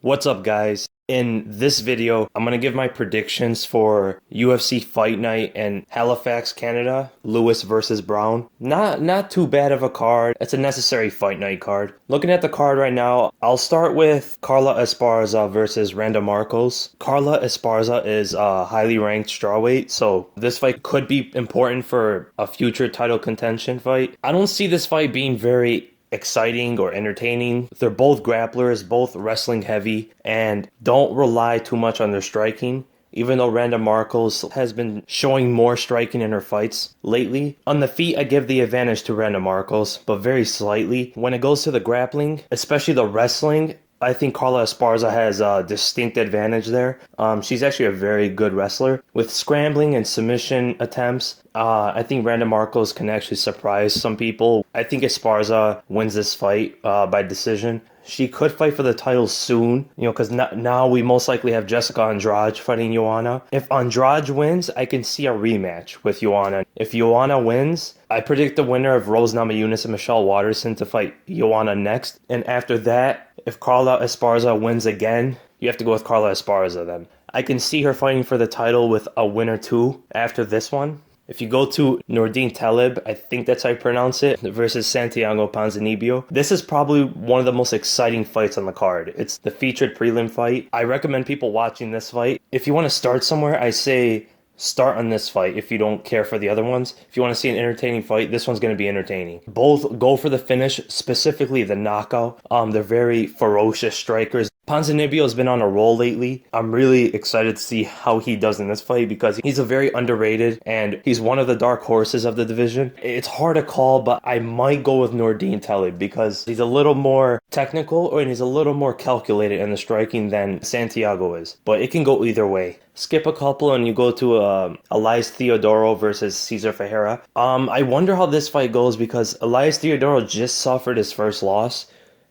What's up, guys? In this video, I'm going to give my predictions for UFC Fight Night in Halifax, Canada, Lewis versus Browne. Not too bad of a card. It's a necessary fight night card. Looking at the card right now, I'll start with Carla Esparza versus Randa Marcos. Carla Esparza is a highly ranked strawweight, so this fight could be important for a future title contention fight. I don't see this fight being very exciting or entertaining. They're both grapplers, both wrestling heavy, and don't rely too much on their striking. Even though Randa Marcos has been showing more striking in her fights lately. On the feet, I give the advantage to Randa Marcos, but very slightly. When it goes to the grappling, especially the wrestling, I think Carla Esparza has a distinct advantage there. She's actually a very good wrestler. With scrambling and submission attempts, I think Randa Marcos can actually surprise some people. I think Esparza wins this fight by decision. She could fight for the title soon, because now we most likely have Jessica Andrade fighting Joanna. If Andrade wins, I can see a rematch with Joanna. If Joanna wins, I predict the winner of Rose Namajunas and Michelle Waterson to fight Joanna next. And after that, if Carla Esparza wins again, you have to go with Carla Esparza then. I can see her fighting for the title with a win or two after this one. If you go to Nordine Taleb, I think that's how you pronounce it, versus Santiago Ponzinibbio, this is probably one of the most exciting fights on the card. It's the featured prelim fight. I recommend people watching this fight. If you want to start somewhere, I say start on this fight if you don't care for the other ones. If you want to see an entertaining fight, this one's going to be entertaining. Both go for the finish, specifically the knockout. They're very ferocious strikers. Ponzinibbio has been on a roll lately. I'm really excited to see how he does in this fight because he's a very underrated and he's one of the dark horses of the division. It's hard to call, but I might go with Nordine Taleb because he's a little more technical and he's a little more calculated in the striking than Santiago is. But it can go either way. Skip a couple and you go to Elias Theodore versus Cesar Ferreira. I wonder how this fight goes because Elias Theodore just suffered his first loss.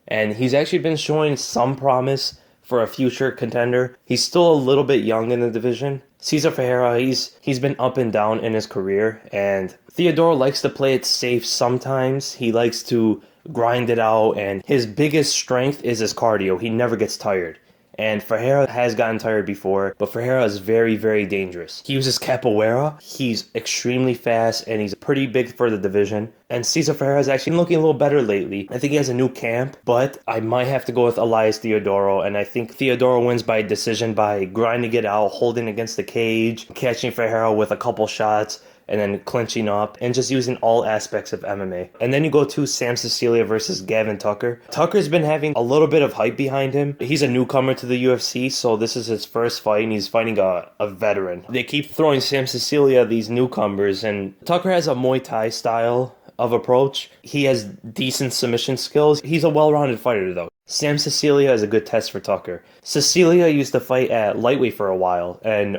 And he's actually been showing some promise for a future contender. He's still a little bit young in the division. Cesar Ferreira, he's been up and down in his career. And Theodore likes to play it safe sometimes. He likes to grind it out. And his biggest strength is his cardio. He never gets tired. And Ferreira has gotten tired before, but Ferreira is very, very dangerous. He uses capoeira. He's extremely fast, and he's pretty big for the division. And Cesar Ferreira is actually looking a little better lately. I think he has a new camp, but I might have to go with Elias Theodoro, and I think Theodoro wins by decision by grinding it out, holding against the cage, catching Ferreira with a couple shots, and then clinching up, and just using all aspects of MMA. And then you go to Sam Cecilia versus Gavin Tucker. Tucker's been having a little bit of hype behind him. He's a newcomer to the UFC, so this is his first fight, and he's fighting a veteran. They keep throwing Sam Cecilia these newcomers, and Tucker has a Muay Thai style of approach. He has decent submission skills. He's a well-rounded fighter, though. Sam Cecilia is a good test for Tucker. Cecilia used to fight at lightweight for a while, and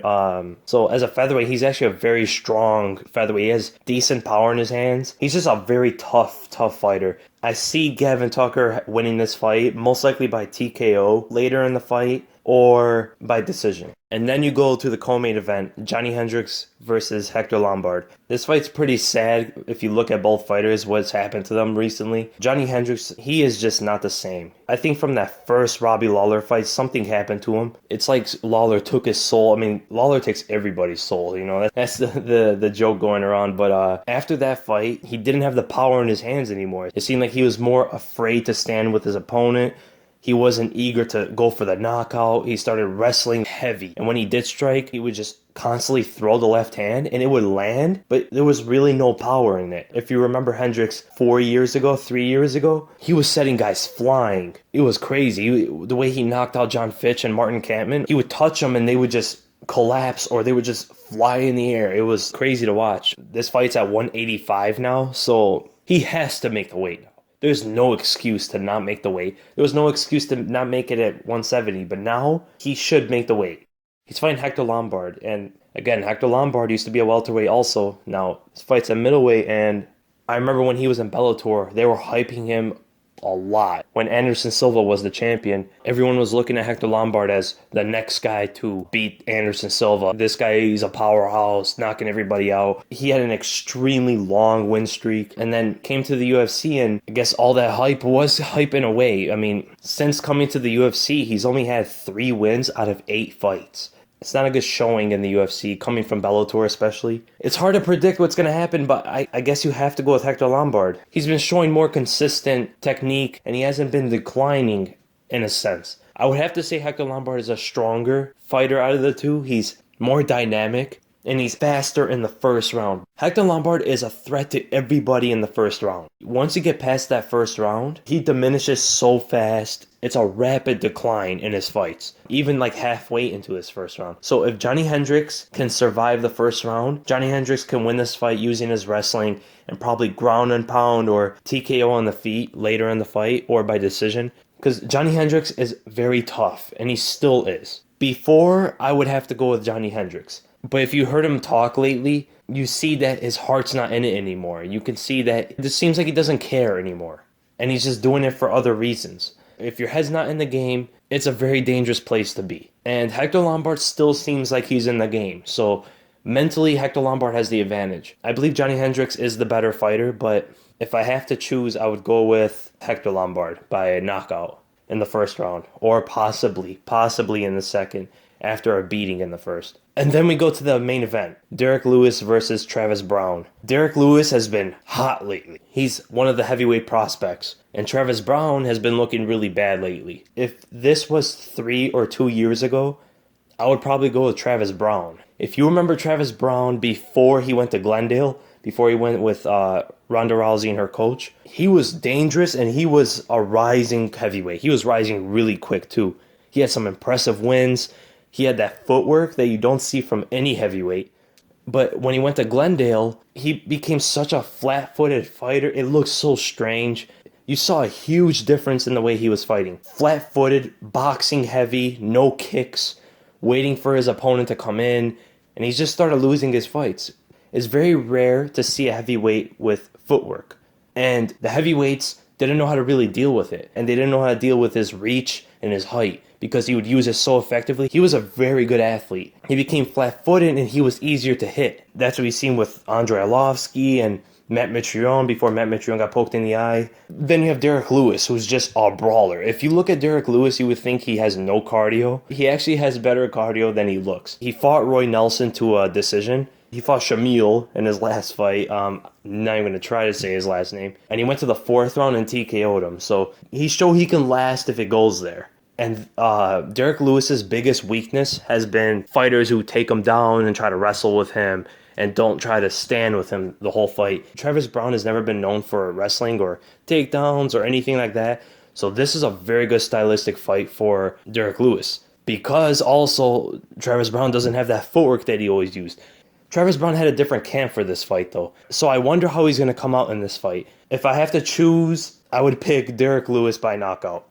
so as a featherweight, he's actually a very strong featherweight. He has decent power in his hands. He's just a very tough fighter. I see Gavin Tucker winning this fight, most likely by TKO later in the fight, or by decision. And then you go to the co-main event, Johnny Hendricks versus Hector Lombard. This fight's pretty sad if you look at both fighters, what's happened to them recently. Johnny Hendricks, he is just not the same. I think from that first Robbie Lawler fight, something happened to him. It's like Lawler took his soul. I mean, Lawler takes everybody's soul, That's the joke going around. But after that fight, he didn't have the power in his hands anymore. It seemed like he was more afraid to stand with his opponent. He wasn't eager to go for the knockout. He started wrestling heavy. And when he did strike, he would just constantly throw the left hand and it would land, but there was really no power in it. If you remember Hendricks 3 years ago, he was setting guys flying. It was crazy. The way he knocked out John Fitch and Martin Kampmann, he would touch them and they would just collapse or they would just fly in the air. It was crazy to watch. This fight's at 185 now, so he has to make the weight. There's no excuse to not make the weight. There was no excuse to not make it at 170, but now he should make the weight. He's fighting Hector Lombard, and again, Hector Lombard used to be a welterweight also. Now, his fight's at middleweight, and I remember when he was in Bellator, they were hyping him a lot. When Anderson Silva was the champion, everyone was looking at Hector Lombard as the next guy to beat Anderson Silva. This guy, he's a powerhouse, knocking everybody out. He had an extremely long win streak and then came to the UFC, and I guess all that hype was hype in a way. I mean, since coming to the UFC, he's only had 3 wins out of 8 fights. It's not a good showing in the UFC, coming from Bellator especially. It's hard to predict what's going to happen, but I guess you have to go with Hector Lombard. He's been showing more consistent technique, and he hasn't been declining in a sense. I would have to say Hector Lombard is a stronger fighter out of the two. He's more dynamic, and he's faster in the first round. Hector Lombard is a threat to everybody in the first round. Once you get past that first round, he diminishes so fast. It's a rapid decline in his fights, even like halfway into his first round. So if Johnny Hendricks can survive the first round, Johnny Hendricks can win this fight using his wrestling and probably ground and pound or TKO on the feet later in the fight or by decision. Because Johnny Hendricks is very tough, and he still is. Before, I would have to go with Johnny Hendricks. But if you heard him talk lately, you see that his heart's not in it anymore. You can see that it seems like he doesn't care anymore. And he's just doing it for other reasons. If your head's not in the game, it's a very dangerous place to be. And Hector Lombard still seems like he's in the game. So mentally, Hector Lombard has the advantage. I believe Johnny Hendricks is the better fighter, but if I have to choose, I would go with Hector Lombard by a knockout in the first round. Or possibly in the second, after a beating in the first. And then we go to the main event, Derrick Lewis versus Travis Browne. Derrick Lewis has been hot lately. He's one of the heavyweight prospects. And Travis Browne has been looking really bad lately. If this was 3 or 2 years ago, I would probably go with Travis Browne. If you remember Travis Browne before he went to Glendale, before he went with Ronda Rousey and her coach, he was dangerous and he was a rising heavyweight. He was rising really quick too. He had some impressive wins. He had that footwork that you don't see from any heavyweight. But when he went to Glendale, he became such a flat-footed fighter. It looked so strange. You saw a huge difference in the way he was fighting. Flat-footed, boxing heavy, no kicks, waiting for his opponent to come in, and he just started losing his fights. It's very rare to see a heavyweight with footwork. And the heavyweights didn't know how to really deal with it. And they didn't know how to deal with his reach and his height, because he would use it so effectively. He was a very good athlete. He became flat-footed and he was easier to hit. That's what we've seen with Andrei Arlovski and Matt Mitrione before Matt Mitrione got poked in the eye. Then you have Derrick Lewis, who's just a brawler. If you look at Derrick Lewis, you would think he has no cardio. He actually has better cardio than he looks. He fought Roy Nelson to a decision. He fought Shamil in his last fight. I'm not even going to try to say his last name. And he went to the 4th round and TKO'd him. So he showed he can last if it goes there. And Derrick Lewis's biggest weakness has been fighters who take him down and try to wrestle with him and don't try to stand with him the whole fight. Travis Browne has never been known for wrestling or takedowns or anything like that. So this is a very good stylistic fight for Derrick Lewis. Because also Travis Browne doesn't have that footwork that he always used. Travis Browne had a different camp for this fight though. So I wonder how he's going to come out in this fight. If I have to choose, I would pick Derrick Lewis by knockout.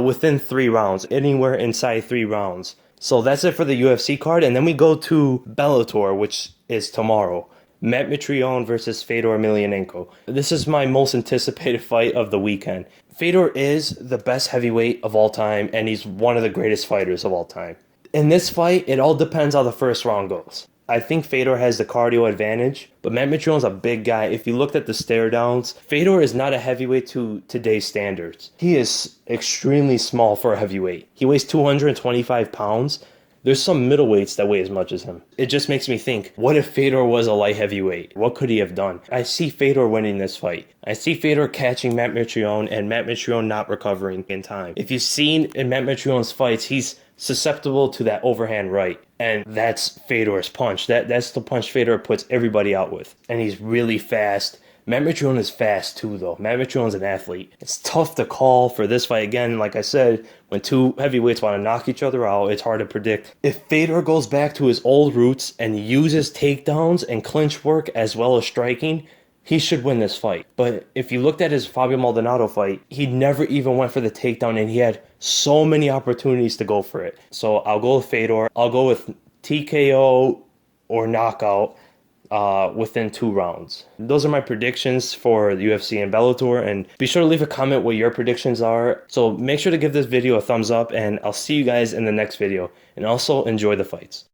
Within 3 rounds, anywhere inside 3 rounds. So that's it for the UFC card, and then we go to Bellator, which is tomorrow. Matt Mitrione versus Fedor Emelianenko. This is my most anticipated fight of the weekend. Fedor is the best heavyweight of all time, and he's one of the greatest fighters of all time. In this fight, it all depends how the first round goes. I think Fedor has the cardio advantage, but Matt Mitrione's a big guy. If you looked at the stare downs, Fedor is not a heavyweight to today's standards. He is extremely small for a heavyweight. He weighs 225 pounds. There's some middleweights that weigh as much as him. It just makes me think, what if Fedor was a light heavyweight? What could he have done? I see Fedor winning this fight. I see Fedor catching Matt Mitrione and Matt Mitrione not recovering in time. If you've seen in Matt Mitrione's fights, he's susceptible to that overhand right. And that's Fedor's punch. That's the punch Fedor puts everybody out with. And he's really fast. Matt Mitrione is fast too, though. Matt Mitrione's an athlete. It's tough to call for this fight. Again, like I said, when 2 heavyweights want to knock each other out, it's hard to predict. If Fedor goes back to his old roots and uses takedowns and clinch work as well as striking, he should win this fight. But if you looked at his Fabio Maldonado fight, he never even went for the takedown, and he had so many opportunities to go for it. So I'll go with Fedor. I'll go with TKO or knockout. within 2 rounds. Those are my predictions for the UFC and Bellator, and be sure to leave a comment what your predictions are. So make sure to give this video a thumbs up, and I'll see you guys in the next video. And also enjoy the fights.